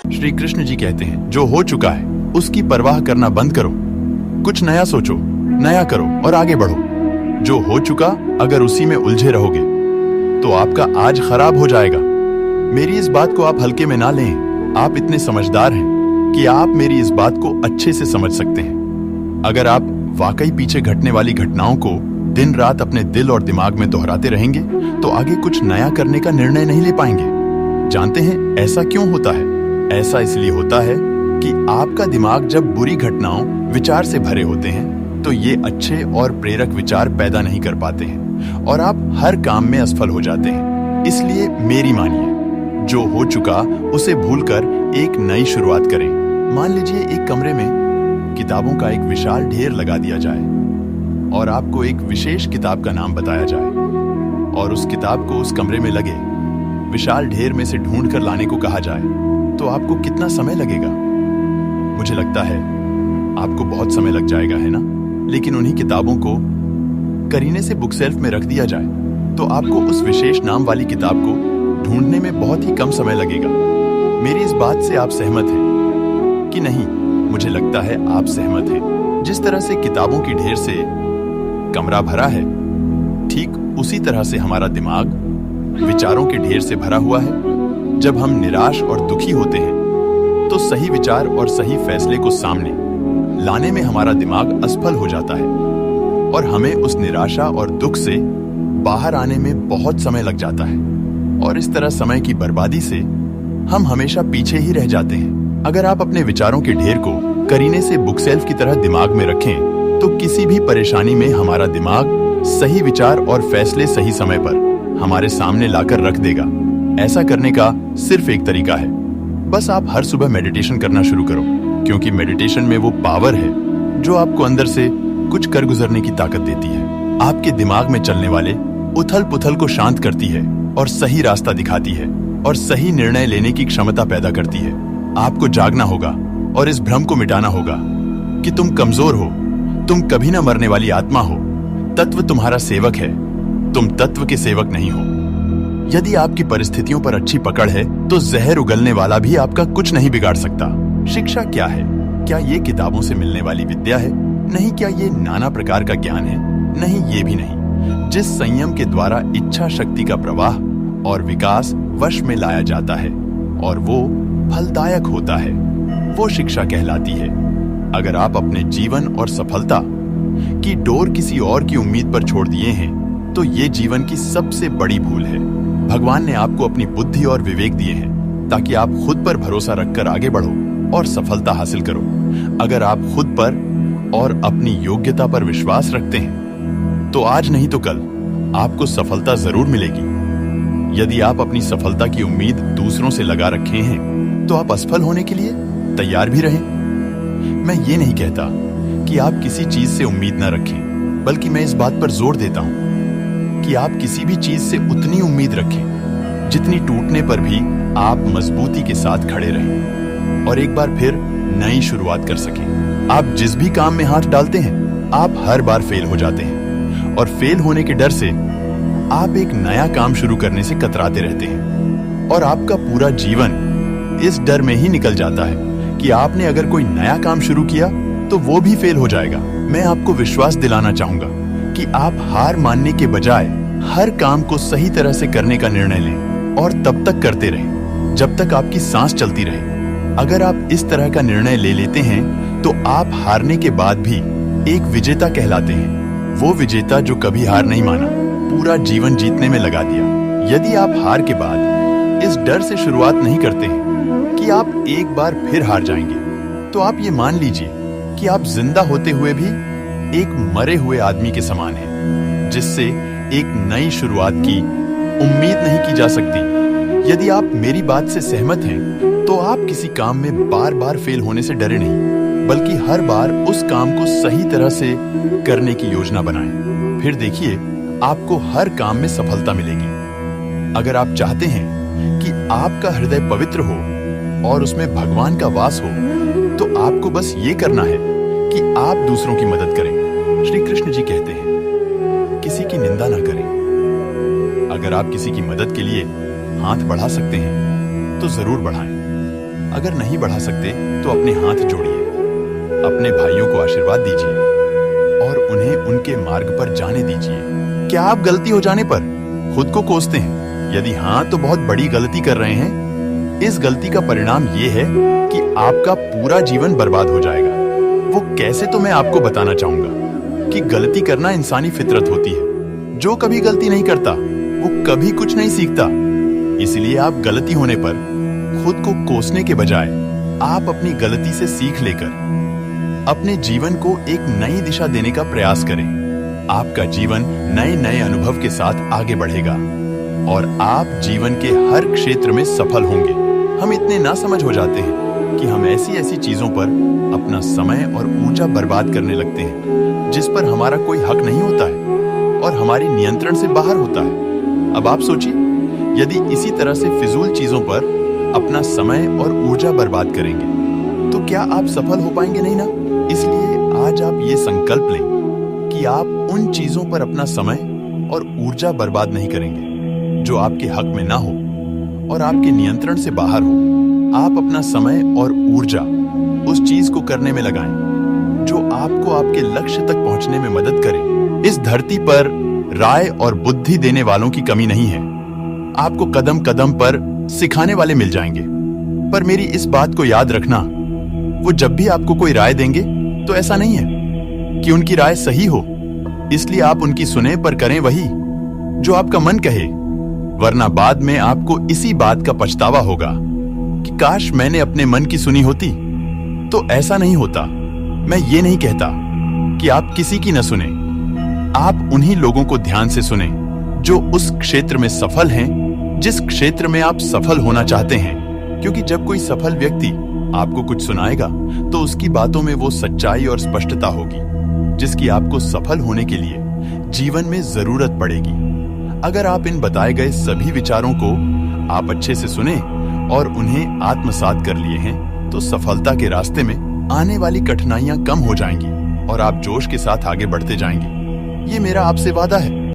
श्री कृष्ण जी कहते हैं, जो हो चुका है उसकी परवाह करना बंद करो, कुछ नया सोचो, नया करो और आगे बढ़ो। जो हो चुका अगर उसी में उलझे रहोगे तो आपका आज खराब हो जाएगा। मेरी इस बात को आप हल्के में ना लें। आप इतने समझदार हैं कि आप मेरी इस बात को अच्छे से समझ सकते हैं। अगर आप वाकई पीछे घटने वाली घटनाओं को दिन रात अपने दिल और दिमाग में दोहराते रहेंगे तो आगे कुछ नया करने का निर्णय नहीं ले पाएंगे। जानते हैं ऐसा क्यों होता है? ऐसा इसलिए होता है कि आपका दिमाग जब बुरी घटनाओं विचार से भरे होते हैं तो ये अच्छे और प्रेरक विचार पैदा नहीं कर पाते हैं और आप हर काम में असफल हो जाते हैं। इसलिए मेरी मानिए, जो हो चुका उसे भूलकर एक नई शुरुआत करें। मान लीजिए एक कमरे में किताबों का एक विशाल ढेर लगा दिया जाए और आपको एक विशेष किताब का नाम बताया जाए और उस किताब को उस कमरे में लगे विशाल ढेर में से ढूंढ कर लाने को कहा जाए, तो आपको कितना समय लगेगा? मुझे लगता है आपको बहुत समय लग जाएगा, है ना? लेकिन उन्हीं किताबों को करीने से बुक शेल्फ में रख दिया जाए तो आपको उस विशेष नाम वाली किताब को ढूंढने में बहुत ही कम समय लगेगा। मेरी इस बात से आप सहमत हैं कि नहीं? मुझे लगता है आप सहमत हैं। जिस तरह से किताबों की ढेर से कमरा भरा है, ठीक उसी तरह से हमारा दिमाग विचारों के ढेर से भरा हुआ है। जब हम निराश और दुखी होते हैं तो सही विचार और सही फैसले को सामने लाने में हमारा दिमाग असफल हो जाता है और हमें उस निराशा और दुख से बाहर आने में बहुत समय लग जाता है और इस तरह समय की बर्बादी से हम हमेशा पीछे ही रह जाते हैं। अगर आप अपने विचारों के ढेर को करीने से बुक शेल्फ की तरह दिमाग में रखें तो किसी भी परेशानी में हमारा दिमाग सही विचार और फैसले सही समय पर हमारे सामने लाकर रख देगा। ऐसा करने का सिर्फ एक तरीका है, बस आप हर सुबह मेडिटेशन करना शुरू करो, क्योंकि मेडिटेशन में वो पावर है जो आपको अंदर से कुछ कर गुजरने की ताकत देती है। आपके दिमाग में चलने वाले उथल पुथल को शांत करती है और सही रास्ता दिखाती है और सही निर्णय लेने की क्षमता पैदा करती है। आपको जागना होगा और इस भ्रम को मिटाना होगा कि तुम कमजोर हो, तुम कभी न मरने वाली आत्मा हो। तत्व तुम्हारा सेवक है, तुम तत्व के सेवक नहीं हो। यदि आपकी परिस्थितियों पर अच्छी पकड़ है तो जहर उगलने वाला भी आपका कुछ नहीं बिगाड़ सकता। शिक्षा क्या है? क्या ये किताबों से मिलने वाली विद्या है? नहीं। क्या ये नाना प्रकार का ज्ञान है? नहीं, ये भी नहीं। जिस संयम के द्वारा इच्छा शक्ति का प्रवाह और विकास वश में लाया जाता है और वो फलदायक होता है, वो शिक्षा कहलाती है। अगर आप अपने जीवन और सफलता की डोर किसी और की उम्मीद पर छोड़ दिए हैं तो ये जीवन की सबसे बड़ी भूल है। भगवान ने आपको अपनी बुद्धि और विवेक दिए हैं ताकि आप खुद पर भरोसा रखकर आगे बढ़ो और सफलता हासिल करो। अगर आप खुद पर और अपनी योग्यता पर विश्वास रखते हैं तो आज नहीं तो कल आपको सफलता जरूर मिलेगी। यदि आप अपनी सफलता की उम्मीद दूसरों से लगा रखे हैं तो आप असफल होने के लिए तैयार भी रहें। मैं ये नहीं कहता कि आप किसी चीज से उम्मीद न रखें, बल्कि मैं इस बात पर जोर देता हूं कि आप किसी भी चीज से उतनी उम्मीद रखें जितनी टूटने पर भी आप मजबूती के साथ खड़े रहें और एक बार फिर नई शुरुआत कर सकें। आप जिस भी काम में हाथ डालते हैं आप हर बार फेल हो जाते हैं और फेल होने के डर से आप एक नया काम शुरू करने से कतराते रहते हैं और आपका पूरा जीवन इस डर में ही निकल जाता है कि आपने अगर कोई नया काम शुरू किया तो वो भी फेल हो जाएगा। मैं आपको विश्वास दिलाना चाहूंगा कि आप हार मानने के बजाय हर काम को सही तरह से करने का निर्णय लें और तब तक करते रहें जब तक आपकी सांस चलती रहे। अगर आप इस तरह का निर्णय ले लेते हैं तो आप हारने के बाद भी एक विजेता कहलाते हैं। वो विजेता जो कभी हार नहीं माना, पूरा जीवन जीतने में लगा दिया। यदि आप हार के बाद इस डर से शुरुआत नहीं करते हैं कि आप एक बार फिर हार जाएंगे, तो आप ये मान लीजिए कि आप जिंदा होते हुए भी एक मरे हुए आदमी के समान हैं, जिससे एक नई शुरुआत की उम्मीद नहीं की जा सकती। यदि आप मेरी बात से सहमत हैं, तो आप किसी काम में बार बार फेल होने से डरे नहीं, बल्कि हर बार उस काम को सही तरह से करने की योजना बनाएं। फिर देखिए आपको हर काम में सफलता मिलेगी। अगर आप चाहते हैं कि आपका हृदय पवित्र हो और उसमें भगवान का वास हो, तो आपको बस ये करना है कि आप दूसरों की मदद करें। श्री कृष्ण जी कहते हैं, किसी की निंदा ना करें। अगर आप किसी की मदद के लिए हाथ बढ़ा सकते हैं तो जरूर बढ़ाएं। अगर नहीं बढ़ा सकते तो अपने हाथ जोड़िए, अपने भाइयों को आशीर्वाद दीजिए और उन्हें उनके मार्ग पर जाने दीजिए। क्या आप गलती हो जाने पर खुद को कोसते हैं? यदि हाँ, तो बहुत बड़ी गलती कर रहे हैं। इस गलती का परिणाम ये है कि आपका पूरा जीवन बर्बाद हो जाएगा। वो कैसे, तो मैं आपको बताना चाहूंगा कि गलती करना इंसानी फितरत होती है। जो कभी गलती नहीं करता वो कभी कुछ नहीं सीखता। इसलिए आप गलती होने पर खुद को कोसने के बजाय आप अपनी गलती से सीख लेकर अपने जीवन को एक नई दिशा देने का प्रयास करें। आपका जीवन नए नए अनुभव के साथ आगे बढ़ेगा और आप जीवन के हर क्षेत्र में सफल होंगे। हम इतने नासमझ हो जाते हैं कि हम ऐसी ऐसी चीजों पर अपना समय और ऊर्जा बर्बाद करने लगते हैं जिस पर हमारा कोई हक नहीं होता है और हमारी नियंत्रण से बाहर होता है। अब आप सोचिए, यदि इसी तरह से फिजूल चीजों पर अपना समय और ऊर्जा बर्बाद करेंगे तो क्या आप सफल हो पाएंगे? नहीं ना। इसलिए आज आप ये संकल्प लें कि आप उन चीजों पर अपना समय और ऊर्जा बर्बाद नहीं करेंगे जो आपके हक में ना हो और आपके नियंत्रण से बाहर हो। आप अपना समय और ऊर्जा उस चीज को करने में लगाएं जो आपको आपके लक्ष्य तक पहुंचने में मदद करे। इस धरती पर राय और बुद्धि देने वालों की कमी नहीं है। आपको कदम कदम पर सिखाने वाले मिल जाएंगे। पर मेरी इस बात को याद रखना, वो जब भी आपको कोई राय देंगे तो ऐसा नहीं है कि उनकी राय सही हो, इसलिए आप उनकी सुने, पर करें वही जो आपका मन कहे, वरना बाद में आपको इसी बात का पछतावा होगा कि काश मैंने अपने मन की सुनी होती। तो ऐसा नहीं होता। मैं ये नहीं कहता कि आप किसी की न सुने। आप उन्हीं लोगों को ध्यान से सुने जो उस क्षेत्र में सफल हैं, जिस क्षेत्र में आप सफल होना चाहते हैं। क्योंकि जब कोई सफल व्यक्ति आपको कुछ सुनाएगा तो उसकी बातों में वो सच्चाई और स्पष्टता होगी जिसकी आपको सफल होने के लिए जीवन में जरूरत पड़ेगी। अगर आप इन बताए गए सभी विचारों को आप अच्छे से सुने और उन्हें आत्मसात कर लिए हैं तो सफलता के रास्ते में आने वाली कठिनाइयां कम हो जाएंगी और आप जोश के साथ आगे बढ़ते जाएंगे। ये मेरा आपसे वादा है।